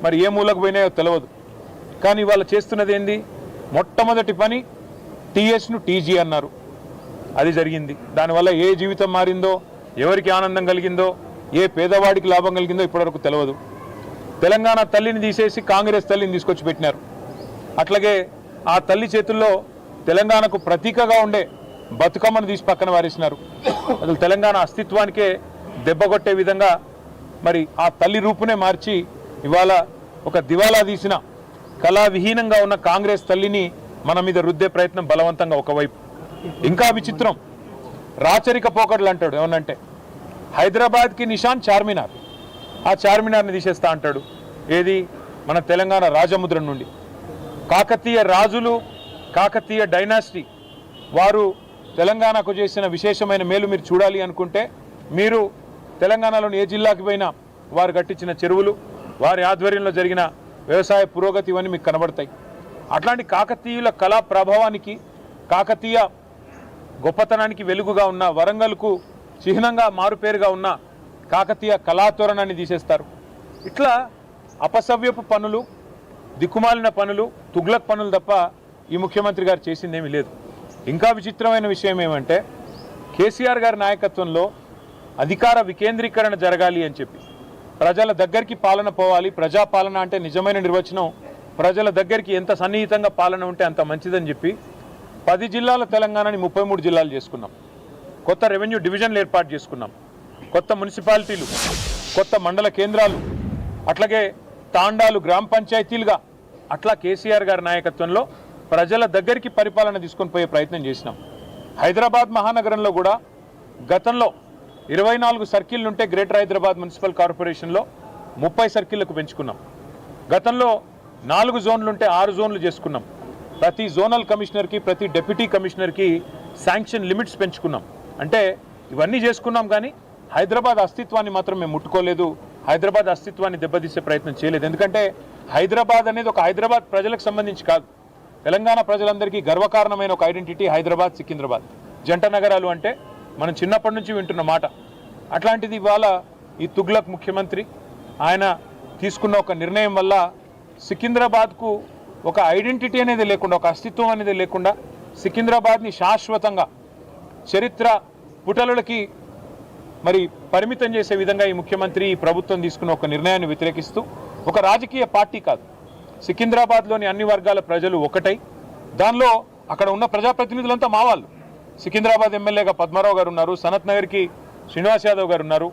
మరి ఏ మూలకు పోయినాయో తెలియదు. కానీ వాళ్ళు చేస్తున్నది ఏంది? మొట్టమొదటి పని టీఎస్ను టీజీ అన్నారు. అది జరిగింది. దానివల్ల ఏ జీవితం మారిందో, ఎవరికి ఆనందం కలిగిందో, ఏ పేదవాడికి లాభం కలిగిందో ఇప్పటివరకు తెలియదు. తెలంగాణ తల్లిని తీసేసి కాంగ్రెస్ తల్లిని తీసుకొచ్చి పెట్టినారు. అట్లాగే ఆ తల్లి చేతుల్లో తెలంగాణకు ప్రతీకగా ఉండే బతుకమ్మను తీసి పక్కన వారేసినారు. అసలు తెలంగాణ అస్తిత్వానికే దెబ్బ కొట్టే విధంగా మరి ఆ తల్లి రూపునే మార్చి ఇవాళ ఒక దివాలా తీసిన కళావిహీనంగా ఉన్న కాంగ్రెస్ తల్లిని మన మీద రుద్దే ప్రయత్నం బలవంతంగా ఒకవైపు. ఇంకా విచిత్రం, రాచరిక పోకడలు అంటాడు. ఏమనంటే హైదరాబాద్కి నిషాన్ చార్మినార్, ఆ చార్మినార్ని తీసేస్తా అంటాడు. ఏది? మన తెలంగాణ రాజముద్ర నుండి. కాకతీయ రాజులు, కాకతీయ డైనాసిటీ వారు తెలంగాణకు చేసిన విశేషమైన మేలు మీరు చూడాలి అనుకుంటే మీరు తెలంగాణలోని ఏ జిల్లాకి పోయినా వారు కట్టించిన చెరువులు, వారి ఆధ్వర్యంలో జరిగిన వ్యవసాయ పురోగతి ఇవన్నీ మీకు కనబడతాయి. అట్లాంటి కాకతీయుల కళా ప్రభావానికి, కాకతీయ గొప్పతనానికి వెలుగుగా ఉన్న, వరంగల్కు చిహ్నంగా మారుపేరుగా ఉన్న కాకతీయ కళాతోరణాన్ని తీసేస్తారు. ఇట్లా అపసవ్యపు పనులు, దిక్కుమాలిన పనులు, తుగ్లక్ పనులు తప్ప ఈ ముఖ్యమంత్రి గారు చేసిందేమీ లేదు. ఇంకా విచిత్రమైన విషయం ఏమంటే కేసీఆర్ గారి నాయకత్వంలో అధికార వికేంద్రీకరణ జరగాలి అని చెప్పి, ప్రజల దగ్గరికి పాలన పోవాలి. ప్రజాపాలన అంటే నిజమైన నిర్వచనం ప్రజల దగ్గరికి ఎంత సన్నిహితంగా పాలన ఉంటే అంత మంచిదని చెప్పి 10 జిల్లాల తెలంగాణని 33 జిల్లాలు చేసుకున్నాం. కొత్త రెవెన్యూ డివిజన్లు ఏర్పాటు చేసుకున్నాం. కొత్త మున్సిపాలిటీలు, కొత్త మండల కేంద్రాలు, అట్లాగే తాండాలు, గ్రామ పంచాయతీలుగా అట్లా కేసీఆర్ గారి నాయకత్వంలో ప్రజల దగ్గరికి పరిపాలన తీసుకొని పోయే ప్రయత్నం చేసినాం. హైదరాబాద్ మహానగరంలో కూడా గతంలో 24 సర్కిళ్ళు ఉంటే గ్రేటర్ హైదరాబాద్ మున్సిపల్ కార్పొరేషన్లో 30 సర్కిళ్లకు పెంచుకున్నాం. గతంలో 4 జోన్లు ఉంటే 6 జోన్లు చేసుకున్నాం. ప్రతి జోనల్ కమిషనర్కి, ప్రతి డిప్యూటీ కమిషనర్కి శాంక్షన్ లిమిట్స్ పెంచుకున్నాం. అంటే ఇవన్నీ చేసుకున్నాం, కానీ హైదరాబాద్ అస్తిత్వాన్ని మాత్రం మేము ముట్టుకోలేదు. హైదరాబాద్ అస్తిత్వాన్ని దెబ్బతీసే ప్రయత్నం చేయలేదు. ఎందుకంటే హైదరాబాద్ అనేది ఒక హైదరాబాద్ ప్రజలకు సంబంధించి కాదు, తెలంగాణ ప్రజలందరికీ గర్వకారణమైన ఒక ఐడెంటిటీ హైదరాబాద్, సికింద్రాబాద్ జంట నగరాలు అంటే మనం చిన్నప్పటి నుంచి వింటున్న మాట. అట్లాంటిది ఇవాళ ఈ తుగ్లక్ ముఖ్యమంత్రి ఆయన తీసుకున్న ఒక నిర్ణయం వల్ల సికింద్రాబాద్కు ఒక ఐడెంటిటీ అనేది లేకుండా, ఒక అస్తిత్వం అనేది లేకుండా సికింద్రాబాద్ని శాశ్వతంగా చరిత్ర పుటలకి మరి పరిమితం చేసే విధంగా ఈ ముఖ్యమంత్రి, ఈ ప్రభుత్వం తీసుకున్న ఒక నిర్ణయాన్ని వ్యతిరేకిస్తూ, ఒక రాజకీయ పార్టీ కాదు, సికింద్రాబాద్లోని అన్ని వర్గాల ప్రజలు ఒకటై, దానిలో అక్కడ ఉన్న ప్రజాప్రతినిధులంతా మా వాళ్ళు. సికింద్రాబాద్ ఎమ్మెల్యేగా పద్మారావు గారు ఉన్నారు, సనత్ నగర్కి శ్రీనివాస్ యాదవ్ గారు ఉన్నారు,